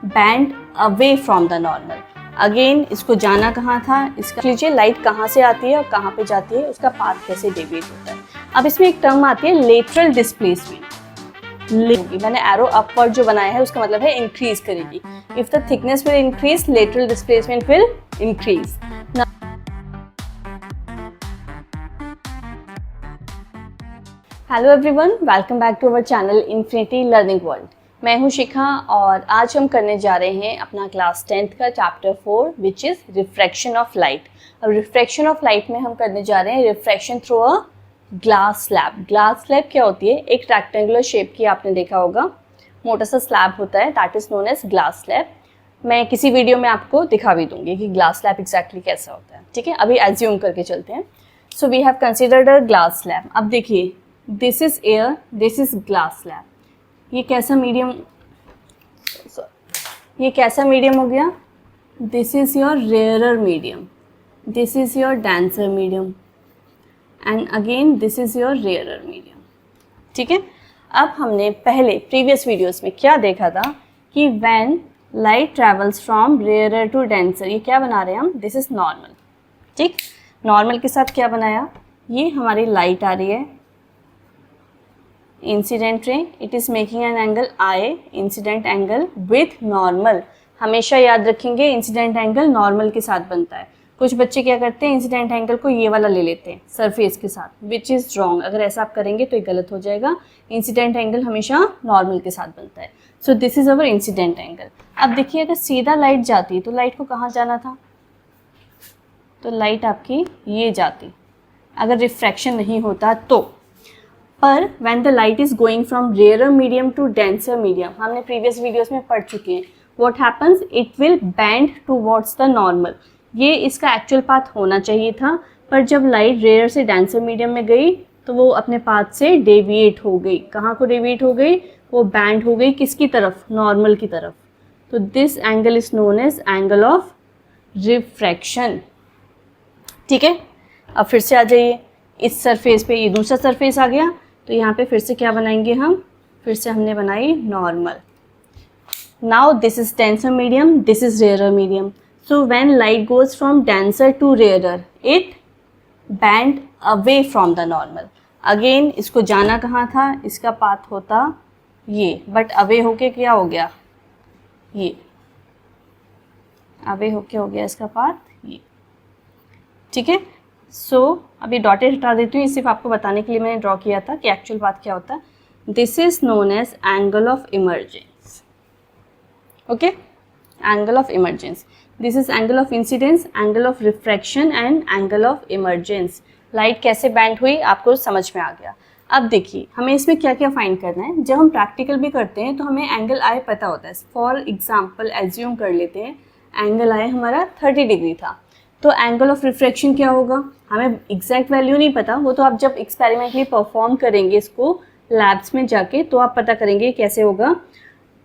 Band away from the normal. Again इसको जाना कहाँ था, इसका लीजिए लाइट कहाँ से आती है और कहाँ पे जाती है, उसका पाथ कैसे डेविएट होता है। अब इसमें एक टर्म आती है लेटरल डिस्प्लेसमेंट। मैंने एरो अपवर्ड जो बनाया है उसका मतलब है इंक्रीज करेगी। If the thickness will increase, lateral displacement will increase. Hello everyone, welcome back to our channel infinity learning world. मैं हूं शिखा और आज हम करने जा रहे हैं अपना क्लास 10th का chapter 4 which is refraction of light. अब रिफ्रैक्शन ऑफ लाइट में हम करने जा रहे हैं refraction through a glass slab. Glass slab क्या होती है? एक रेक्टेंगुलर शेप की आपने देखा होगा, मोटा सा स्लैब होता है, that is known as glass slab. मैं किसी वीडियो में आपको दिखा भी दूंगी कि ग्लास स्लैब एग्जैक्टली कैसा होता है। ठीक है, अभी एज्यूम करके चलते हैं। So we have considered a glass slab. अब देखिए, this is air, this is glass slab. ये कैसा मीडियम हो गया? This is your rarer medium, this is your denser medium and again this is your rarer medium. ठीक है, अब हमने पहले प्रीवियस वीडियोस में क्या देखा था कि when light travels from rarer to denser, ये क्या बना रहे हैं हम? This is normal. ठीक, नॉर्मल के साथ क्या बनाया? ये हमारी लाइट आ रही है, incident ray, it is making an angle I, incident angle with normal. हमेशा याद रखेंगे इंसिडेंट एंगल नॉर्मल के साथ बनता है। कुछ बच्चे क्या करते हैं, इंसिडेंट एंगल को ये वाला ले लेते हैं सरफेस के साथ, विच इज़ रॉन्ग। अगर ऐसा आप करेंगे तो ये गलत हो जाएगा। इंसिडेंट एंगल हमेशा नॉर्मल के साथ बनता है। So this is our incident angle. अब देखिए, अगर सीधा लाइट जाती तो लाइट को कहाँ जाना था? तो लाइट आपकी ये जाती, अगर रिफ्रैक्शन नहीं होता तो। पर when the light is going from rarer medium to denser medium, हमने प्रीवियस वीडियोस में पढ़ चुके हैं, what happens, it will bend towards the normal। ये इसका एक्चुअल पाथ होना चाहिए था, पर जब लाइट रेयर से डेंसर मीडियम में गई तो वो अपने पाथ से डेविएट हो गई। कहाँ को डेविएट हो गई? वो बैंड हो गई किसकी तरफ? नॉर्मल की तरफ। तो this angle is known as angle of refraction. ठीक है, अब फिर से आ जाइए, इस सरफेस पे ये दूसरा सरफेस आ गया, तो यहाँ पे फिर से क्या बनाएंगे हम? फिर से हमने बनाई normal. Now this is denser medium, this is rarer medium. So when light goes from denser to rarer, it bend away from the normal. Again इसको जाना कहाँ था? इसका पाथ होता ये, बट अवे होके क्या हो गया? ये अवे होके हो गया इसका पाथ ये। ठीक है, सो अभी डॉटेड हटा देती हूँ, सिर्फ आपको बताने के लिए मैंने ड्रॉ किया था कि एक्चुअल बात क्या होता है। This is known as angle of emergence. Okay, angle of emergence. This is angle of incidence, angle of refraction and angle of emergence. Light कैसे बैंड हुई आपको समझ में आ गया। अब देखिए, हमें इसमें क्या क्या फाइंड करना है। जब हम प्रैक्टिकल भी करते हैं तो हमें एंगल आई पता होता है। फॉर एग्जाम्पल एज्यूम कर लेते हैं एंगल आई हमारा 30 डिग्री था, तो एंगल ऑफ रिफ्रैक्शन क्या होगा? हमें एग्जैक्ट वैल्यू नहीं पता, वो तो आप जब एक्सपेरिमेंटली परफॉर्म करेंगे इसको लैब्स में जाके तो आप पता करेंगे कैसे होगा।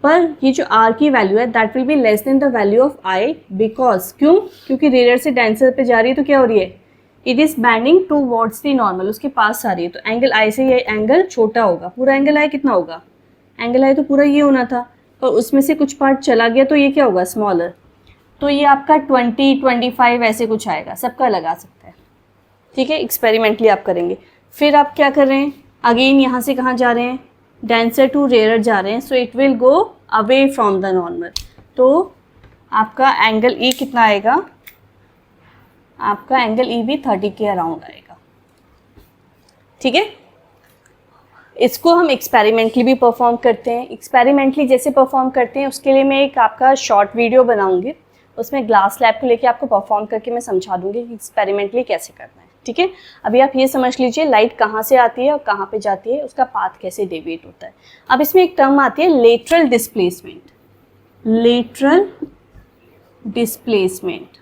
पर ये जो आर की वैल्यू है that will be less than the value of I, because क्यों? क्योंकि रेयर से डेंसर पे जा रही है तो क्या हो रही है? It is bending towards the normal, उसके पास आ रही है, तो एंगल आई से ये एंगल छोटा होगा। पूरा एंगल आई कितना होगा? एंगल आई तो पूरा ये होना था, पर उसमें से कुछ पार्ट चला गया तो ये क्या होगा? स्मॉलर। तो ये आपका 20, 25 ऐसे कुछ आएगा, सबका लगा सकता है। ठीक है, एक्सपेरिमेंटली आप करेंगे। फिर आप क्या कर रहे हैं? अगेन यहाँ से कहाँ जा रहे हैं? डेंसर टू रेयर जा रहे हैं, so it will go away from the normal. तो आपका एंगल ई कितना आएगा? आपका एंगल ई भी 30 के अराउंड आएगा। ठीक है, इसको हम एक्सपेरिमेंटली भी परफॉर्म करते हैं। एक्सपेरिमेंटली जैसे परफॉर्म करते हैं उसके लिए मैं एक आपका शॉर्ट वीडियो बनाऊंगी, उसमें ग्लास स्लैब को लेके आपको परफॉर्म करके मैं समझा दूंगी कि एक्सपेरिमेंटली कैसे करना है। ठीक है, अभी आप ये समझ लीजिए लाइट कहाँ से आती है और कहाँ पे जाती है, उसका पाथ कैसे डेविएट होता है। अब इसमें एक टर्म आती है lateral displacement. Lateral displacement,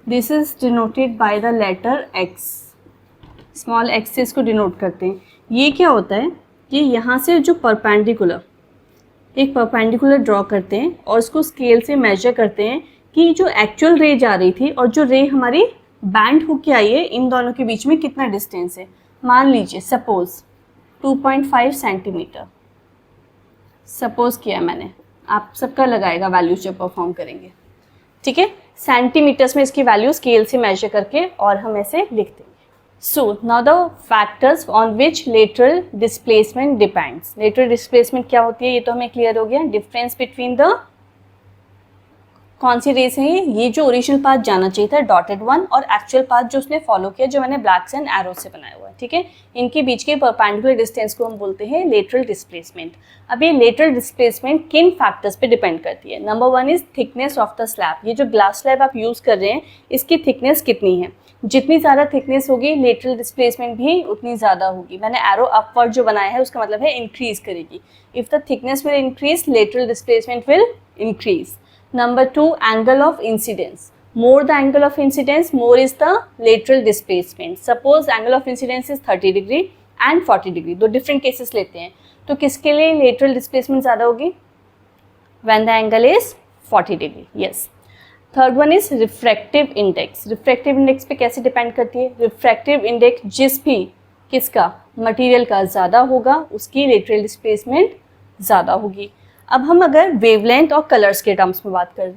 this is denoted by the letter X. Small X से इसको डिनोट करते हैं। ये क्या होता है? ये यहाँ से जो परपेंडिकुलर, एक परपेंडिकुलर ड्रॉ करते हैं और उसको स्केल से मेजर करते हैं कि जो एक्चुअल रे जा रही थी और जो रे हमारी बैंड होके आई है, इन दोनों के बीच में कितना डिस्टेंस है। मान लीजिए सपोज 2.5 सेंटीमीटर सपोज किया मैंने। आप सबका लगाएगा वैल्यूज जब परफॉर्म करेंगे, ठीक है। सेंटीमीटर्स में इसकी वैल्यू स्केल से मेजर करके और हम ऐसे लिख देंगे। So now the factors on which lateral displacement depends. Lateral displacement क्या होती है ये तो हमें क्लियर हो गया। डिफरेंस बिटवीन द कौन सी रेस है ये जो ओरिजिनल पाथ जाना चाहिए था डॉटेड वन, और एक्चुअल पाथ जो उसने फॉलो किया जो मैंने ब्लैक्स एंड एरो से बनाया हुआ है, ठीक है। इनके बीच के परपेंडिकुलर डिस्टेंस को हम बोलते हैं लेटरल डिस्प्लेसमेंट। अब ये लेटरल डिस्प्लेसमेंट किन फैक्टर्स पे डिपेंड करती है? Number one is thickness of the slab. ये जो ग्लास स्लैब आप यूज़ कर रहे हैं इसकी थिकनेस कितनी है? जितनी ज़्यादा थिकनेस होगी लेटरल डिस्प्लेसमेंट भी उतनी ज़्यादा होगी। मैंने एरो अपवर्ड जो बनाया है उसका मतलब है इंक्रीज करेगी। If the thickness will increase lateral displacement will increase. Number 2, angle of incidence. More the angle of incidence, more is the lateral displacement. Suppose angle of incidence is 30 degree and 40 degree. दो different cases लेते हैं तो किसके लिए lateral displacement ज़्यादा होगी? When the angle is 40 degree. Yes. Third one is refractive index. Refractive index पे कैसे depend करती है? Refractive index जिस भी किसका मटेरियल का ज़्यादा होगा उसकी lateral displacement ज़्यादा होगी। अब हम अगर वेवलेंथ और कलर्स के टर्म्स में बात करें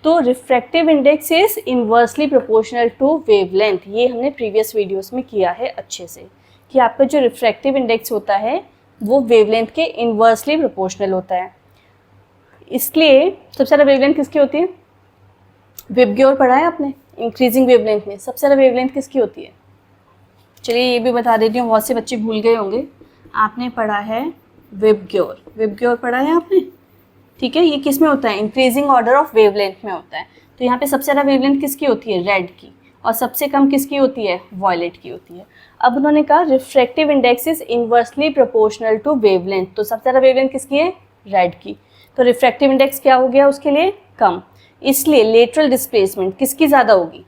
तो refractive index is inversely proportional to wavelength. ये हमने प्रीवियस वीडियोस में किया है अच्छे से कि आपका जो रिफ्रैक्टिव इंडेक्स होता है वो वेवलेंथ के इन्वर्सली प्रोपोर्शनल होता है। इसलिए सबसे ज़्यादा वेवलेंथ किसकी होती है? विबग्योर पढ़ा है आपने इंक्रीजिंग वेवलेंथ में। सबसे ज़्यादा वेवलेंथ किसकी होती है? चलिए ये भी बता देती हूँ, बहुत से बच्चे भूल गए होंगे। आपने पढ़ा है विबग्योर, विबग्योर पढ़ा है आपने, ठीक है। ये किस में होता है? इंक्रीजिंग ऑर्डर ऑफ वेवलेंथ में होता है। तो यहाँ पे सबसे ज़्यादा वेवलेंथ किसकी होती है? रेड की। और सबसे कम किसकी होती है? वॉयलेट की होती है। अब उन्होंने कहा refractive index is inversely proportional to wavelength, तो सबसे ज़्यादा वेवलेंथ किसकी है? रेड की। तो रिफ्रैक्टिव इंडेक्स क्या हो गया उसके लिए? कम। इसलिए लेटरल डिस्प्लेसमेंट किसकी ज़्यादा होगी?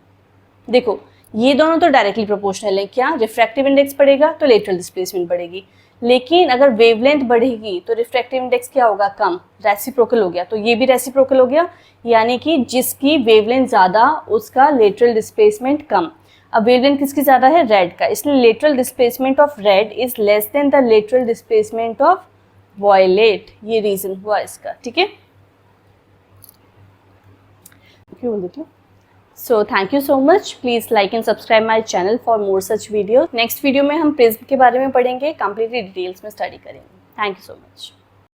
देखो ये दोनों तो डायरेक्टली प्रोपोर्शनल है। क्या? रिफ्रैक्टिव इंडेक्स बढ़ेगा तो लेटरल डिस्प्लेसमेंट बढ़ेगी। लेकिन अगर वेवलेंथ बढ़ेगी तो रिफ्रैक्टिव इंडेक्स क्या होगा? कम। रेसिप्रोकल हो गया, तो ये भी रेसिप्रोकल हो गया, यानी कि जिसकी वेवलेंथ ज़्यादा उसका लेटरल डिस्प्लेसमेंट कम। अब वेवलेंथ किसकी ज़्यादा है? रेड का, इसलिए lateral displacement of red is less than the lateral displacement of violet. ये रीज़न हुआ इसका, ठीक है। क्यों बोल देती हूँ? So thank you so much. Please like and subscribe my channel for more such videos. Next video में हम प्रिज्म के बारे में पढ़ेंगे, completely details में study करेंगे. Thank you so much.